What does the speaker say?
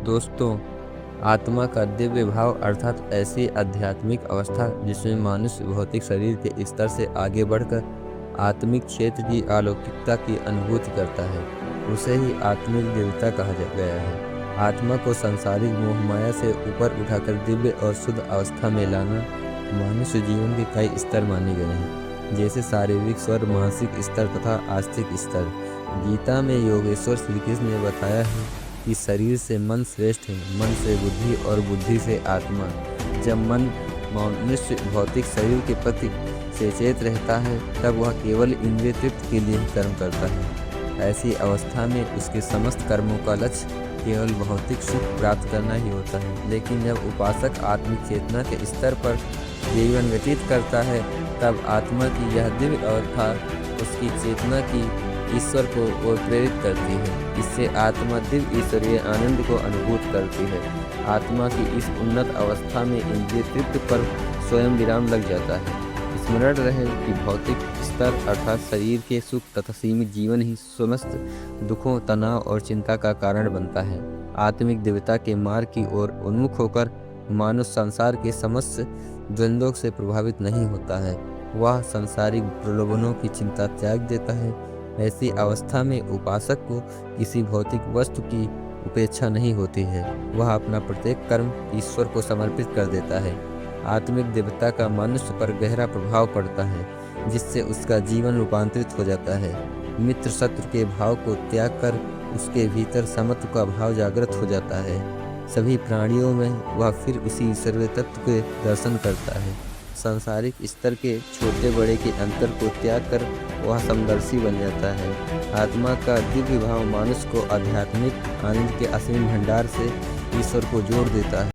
दोस्तों, आत्मा का दिव्य भाव अर्थात ऐसी आध्यात्मिक अवस्था जिसमें मनुष्य भौतिक शरीर के स्तर से आगे बढ़कर आत्मिक क्षेत्र की अलौकिकता की अनुभूति करता है, उसे ही आत्मिक दिव्यता कहा गया है। आत्मा को सांसारिक मोह माया से ऊपर उठाकर दिव्य और शुद्ध अवस्था में लाना मनुष्य जीवन के कई स्तर माने गए हैं, जैसे शारीरिक स्वर, मानसिक स्तर तथा आस्तिक स्तर। गीता में योगेश्वर श्री कृष्ण ने बताया है कि शरीर से मन श्रेष्ठ है, मन से बुद्धि और बुद्धि से आत्मा। जब मन मनुष्य भौतिक शरीर के प्रति सचेत रहता है तब वह केवल इंद्रिय तृप्ति के लिए ही कर्म करता है। ऐसी अवस्था में उसके समस्त कर्मों का लक्ष्य केवल भौतिक सुख प्राप्त करना ही होता है। लेकिन जब उपासक आत्मिक चेतना के स्तर पर जीवन व्यतीत करता है तब आत्मा की यह दिव्य अवस्था उसकी चेतना की ईश्वर को ओर प्रेरित करती है। इससे आत्मा दिव्य ईश्वरीय आनंद को अनुभूत करती है। आत्मा की इस उन्नत अवस्था में इंद्रिय तृप्ति पर स्वयं विराम लग जाता है। स्मरण रहे कि भौतिक स्तर अर्थात शरीर के सुख तथा सीमित जीवन ही समस्त दुखों, तनाव और चिंता का कारण बनता है। आत्मिक दिव्यता के मार्ग की ओर उन्मुख होकर मानुष संसार के समस्त द्वंद्वों से प्रभावित नहीं होता है। वह सांसारिक प्रलोभनों की चिंता त्याग देता है। ऐसी अवस्था में उपासक को किसी भौतिक वस्तु की उपेक्षा नहीं होती है। वह अपना प्रत्येक कर्म ईश्वर को समर्पित कर देता है। आत्मिक दिव्यता का मनुष्य पर गहरा प्रभाव पड़ता है, जिससे उसका जीवन रूपांतरित हो जाता है। मित्र शत्रु के भाव को त्याग कर उसके भीतर समत्व का भाव जागृत हो जाता है। सभी प्राणियों में वह फिर उसी ईश्वरीय तत्व के दर्शन करता है। सांसारिक स्तर के छोटे बड़े के अंतर को त्याग कर वह समदर्शी बन जाता है। आत्मा का दिव्य भाव मनुष्य को आध्यात्मिक आनंद के असीम भंडार से ईश्वर को जोड़ देता है।